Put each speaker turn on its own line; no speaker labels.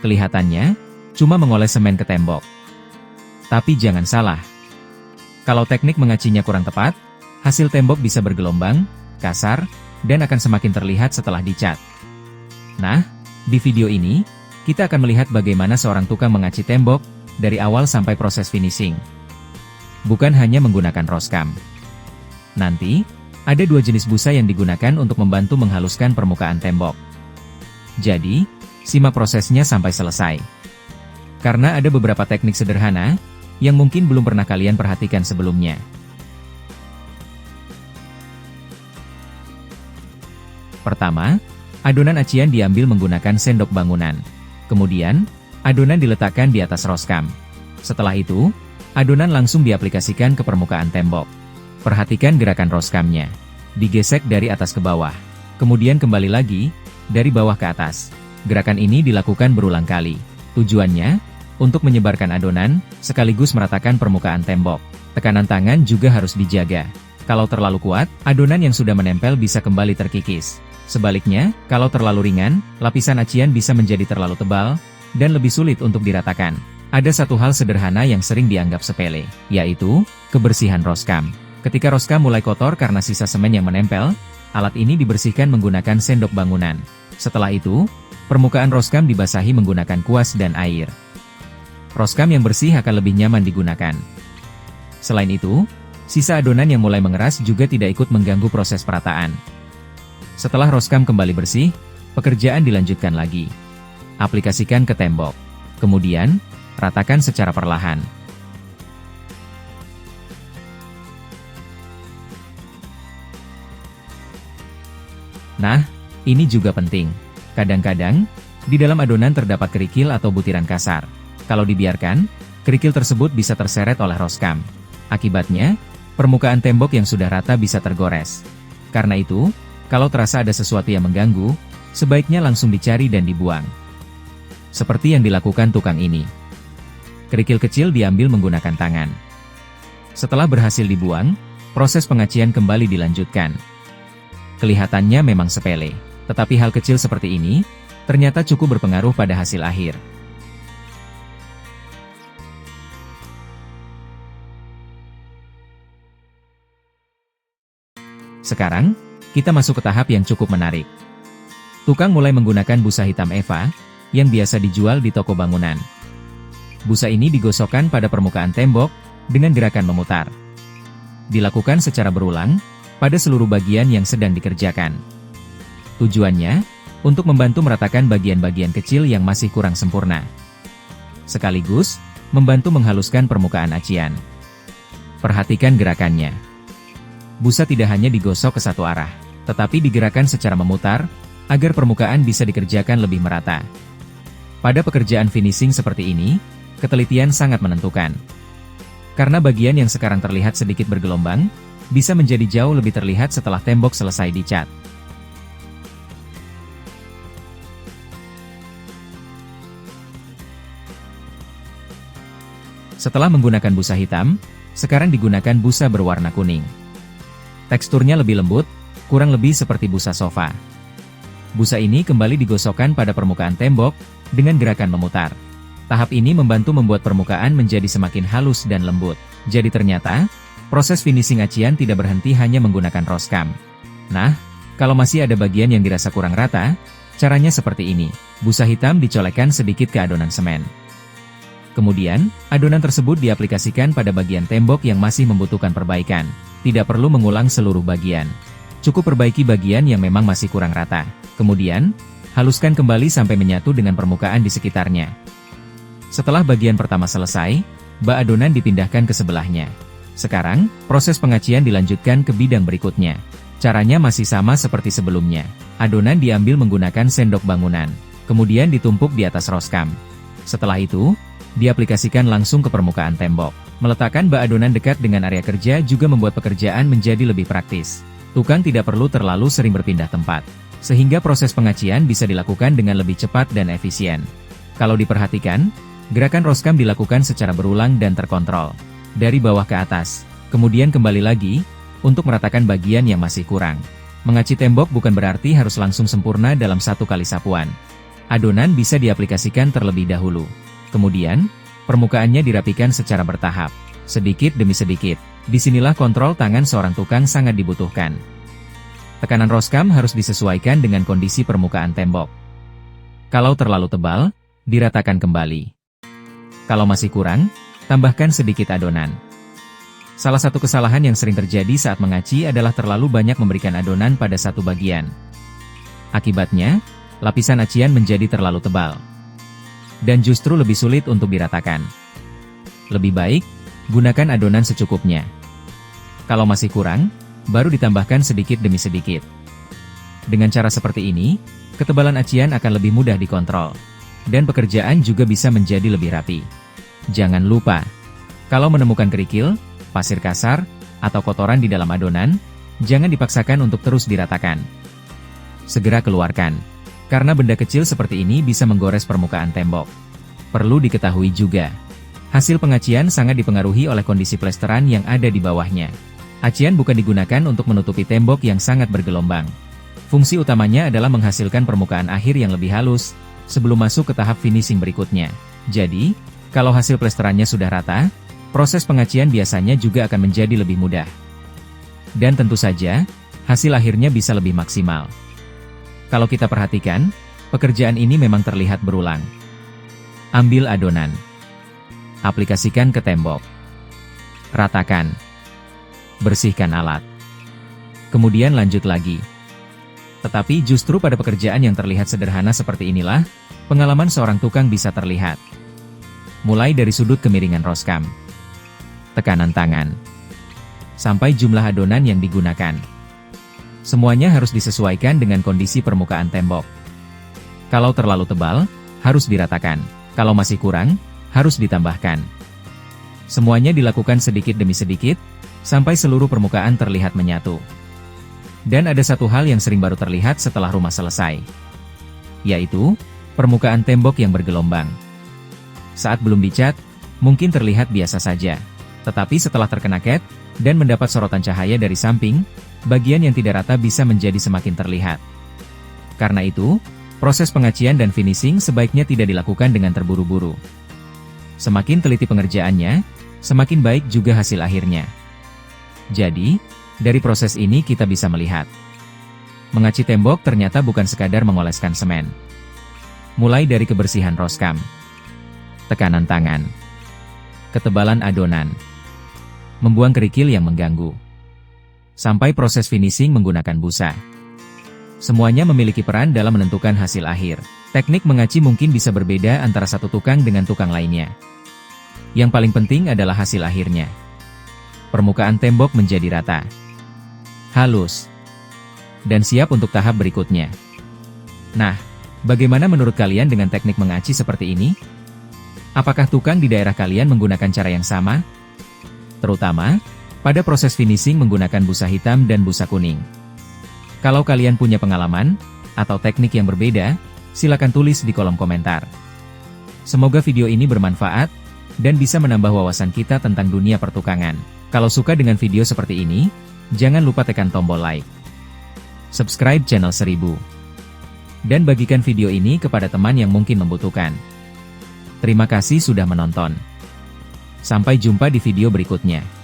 Kelihatannya, cuma mengoles semen ke tembok. Tapi jangan salah. Kalau teknik mengacinya kurang tepat, hasil tembok bisa bergelombang, kasar, dan akan semakin terlihat setelah dicat. Nah, di video ini, kita akan melihat bagaimana seorang tukang mengaci tembok, dari awal sampai proses finishing. Bukan hanya menggunakan Roskam. Nanti, ada dua jenis busa yang digunakan untuk membantu menghaluskan permukaan tembok. Jadi, simak prosesnya sampai selesai. Karena ada beberapa teknik sederhana, yang mungkin belum pernah kalian perhatikan sebelumnya. Pertama, adonan acian diambil menggunakan sendok bangunan. Kemudian, adonan diletakkan di atas Roskam. Setelah itu, adonan langsung diaplikasikan ke permukaan tembok. Perhatikan gerakan Roskamnya. Digesek dari atas ke bawah. Kemudian kembali lagi, dari bawah ke atas. Gerakan ini dilakukan berulang kali. Tujuannya, untuk menyebarkan adonan, sekaligus meratakan permukaan tembok. Tekanan tangan juga harus dijaga. Kalau terlalu kuat, adonan yang sudah menempel bisa kembali terkikis. Sebaliknya, kalau terlalu ringan, lapisan acian bisa menjadi terlalu tebal, dan lebih sulit untuk diratakan. Ada satu hal sederhana yang sering dianggap sepele, yaitu, kebersihan Roskam. Ketika Roskam mulai kotor karena sisa semen yang menempel, alat ini dibersihkan menggunakan sendok bangunan. Setelah itu, permukaan Roskam dibasahi menggunakan kuas dan air. Roskam yang bersih akan lebih nyaman digunakan. Selain itu, sisa adonan yang mulai mengeras juga tidak ikut mengganggu proses perataan. Setelah Roskam kembali bersih, pekerjaan dilanjutkan lagi. Aplikasikan ke tembok. Kemudian, ratakan secara perlahan. Nah, ini juga penting. Kadang-kadang, di dalam adonan terdapat kerikil atau butiran kasar. Kalau dibiarkan, kerikil tersebut bisa terseret oleh Roskam. Akibatnya, permukaan tembok yang sudah rata bisa tergores. Karena itu, kalau terasa ada sesuatu yang mengganggu, sebaiknya langsung dicari dan dibuang. Seperti yang dilakukan tukang ini. Kerikil kecil diambil menggunakan tangan. Setelah berhasil dibuang, proses pengacian kembali dilanjutkan. Kelihatannya memang sepele, tetapi hal kecil seperti ini, ternyata cukup berpengaruh pada hasil akhir. Sekarang, kita masuk ke tahap yang cukup menarik. Tukang mulai menggunakan busa hitam Eva, yang biasa dijual di toko bangunan. Busa ini digosokkan pada permukaan tembok, dengan gerakan memutar. Dilakukan secara berulang, pada seluruh bagian yang sedang dikerjakan. Tujuannya, untuk membantu meratakan bagian-bagian kecil yang masih kurang sempurna. Sekaligus, membantu menghaluskan permukaan acian. Perhatikan gerakannya. Busa tidak hanya digosok ke satu arah, tetapi digerakkan secara memutar, agar permukaan bisa dikerjakan lebih merata. Pada pekerjaan finishing seperti ini, ketelitian sangat menentukan. Karena bagian yang sekarang terlihat sedikit bergelombang, bisa menjadi jauh lebih terlihat setelah tembok selesai dicat. Setelah menggunakan busa hitam, sekarang digunakan busa berwarna kuning. Teksturnya lebih lembut, kurang lebih seperti busa sofa. Busa ini kembali digosokkan pada permukaan tembok, dengan gerakan memutar. Tahap ini membantu membuat permukaan menjadi semakin halus dan lembut. Jadi ternyata, proses finishing acian tidak berhenti hanya menggunakan Roskam. Nah, kalau masih ada bagian yang dirasa kurang rata, caranya seperti ini. Busa hitam dicolekkan sedikit ke adonan semen. Kemudian, adonan tersebut diaplikasikan pada bagian tembok yang masih membutuhkan perbaikan. Tidak perlu mengulang seluruh bagian. Cukup perbaiki bagian yang memang masih kurang rata. Kemudian, haluskan kembali sampai menyatu dengan permukaan di sekitarnya. Setelah bagian pertama selesai, bak adonan dipindahkan ke sebelahnya. Sekarang, proses pengacian dilanjutkan ke bidang berikutnya. Caranya masih sama seperti sebelumnya. Adonan diambil menggunakan sendok bangunan. Kemudian ditumpuk di atas Roskam. Setelah itu, diaplikasikan langsung ke permukaan tembok. Meletakkan bak adonan dekat dengan area kerja juga membuat pekerjaan menjadi lebih praktis. Tukang tidak perlu terlalu sering berpindah tempat, sehingga proses pengacian bisa dilakukan dengan lebih cepat dan efisien. Kalau diperhatikan, gerakan Roskam dilakukan secara berulang dan terkontrol. Dari bawah ke atas, kemudian kembali lagi, untuk meratakan bagian yang masih kurang. Mengaci tembok bukan berarti harus langsung sempurna dalam satu kali sapuan. Adonan bisa diaplikasikan terlebih dahulu. Kemudian, permukaannya dirapikan secara bertahap, sedikit demi sedikit. Disinilah kontrol tangan seorang tukang sangat dibutuhkan. Tekanan roskam harus disesuaikan dengan kondisi permukaan tembok. Kalau terlalu tebal, diratakan kembali. Kalau masih kurang, tambahkan sedikit adonan. Salah satu kesalahan yang sering terjadi saat mengaci adalah terlalu banyak memberikan adonan pada satu bagian. Akibatnya, lapisan acian menjadi terlalu tebal. Dan justru lebih sulit untuk diratakan. Lebih baik, gunakan adonan secukupnya. Kalau masih kurang, baru ditambahkan sedikit demi sedikit. Dengan cara seperti ini, ketebalan acian akan lebih mudah dikontrol. Dan pekerjaan juga bisa menjadi lebih rapi. Jangan lupa, kalau menemukan kerikil, pasir kasar, atau kotoran di dalam adonan, jangan dipaksakan untuk terus diratakan. Segera keluarkan. Karena benda kecil seperti ini bisa menggores permukaan tembok. Perlu diketahui juga, hasil pengacian sangat dipengaruhi oleh kondisi plesteran yang ada di bawahnya. Acian bukan digunakan untuk menutupi tembok yang sangat bergelombang. Fungsi utamanya adalah menghasilkan permukaan akhir yang lebih halus, sebelum masuk ke tahap finishing berikutnya. Jadi, kalau hasil plesterannya sudah rata, proses pengacian biasanya juga akan menjadi lebih mudah. Dan tentu saja, hasil akhirnya bisa lebih maksimal. Kalau kita perhatikan, pekerjaan ini memang terlihat berulang. Ambil adonan. Aplikasikan ke tembok. Ratakan. Bersihkan alat. Kemudian lanjut lagi. Tetapi justru pada pekerjaan yang terlihat sederhana seperti inilah, pengalaman seorang tukang bisa terlihat. Mulai dari sudut kemiringan roskam, tekanan tangan, sampai jumlah adonan yang digunakan. Semuanya harus disesuaikan dengan kondisi permukaan tembok. Kalau terlalu tebal, harus diratakan. Kalau masih kurang, harus ditambahkan. Semuanya dilakukan sedikit demi sedikit, sampai seluruh permukaan terlihat menyatu. Dan ada satu hal yang sering baru terlihat setelah rumah selesai. Yaitu, permukaan tembok yang bergelombang. Saat belum dicat, mungkin terlihat biasa saja. Tetapi setelah terkena cat, dan mendapat sorotan cahaya dari samping, bagian yang tidak rata bisa menjadi semakin terlihat. Karena itu, proses pengacian dan finishing sebaiknya tidak dilakukan dengan terburu-buru. Semakin teliti pengerjaannya, semakin baik juga hasil akhirnya. Jadi, dari proses ini kita bisa melihat, mengaci tembok ternyata bukan sekadar mengoleskan semen. Mulai dari kebersihan roskam, tekanan tangan, ketebalan adonan, membuang kerikil yang mengganggu, sampai proses finishing menggunakan busa. Semuanya memiliki peran dalam menentukan hasil akhir. Teknik mengaci mungkin bisa berbeda antara satu tukang dengan tukang lainnya. Yang paling penting adalah hasil akhirnya. Permukaan tembok menjadi rata, halus, dan siap untuk tahap berikutnya. Nah, bagaimana menurut kalian dengan teknik mengaci seperti ini? Apakah tukang di daerah kalian menggunakan cara yang sama? Terutama, pada proses finishing menggunakan busa hitam dan busa kuning. Kalau kalian punya pengalaman, atau teknik yang berbeda, silakan tulis di kolom komentar. Semoga video ini bermanfaat, dan bisa menambah wawasan kita tentang dunia pertukangan. Kalau suka dengan video seperti ini, jangan lupa tekan tombol like, subscribe channel 1000, dan bagikan video ini kepada teman yang mungkin membutuhkan. Terima kasih sudah menonton. Sampai jumpa di video berikutnya.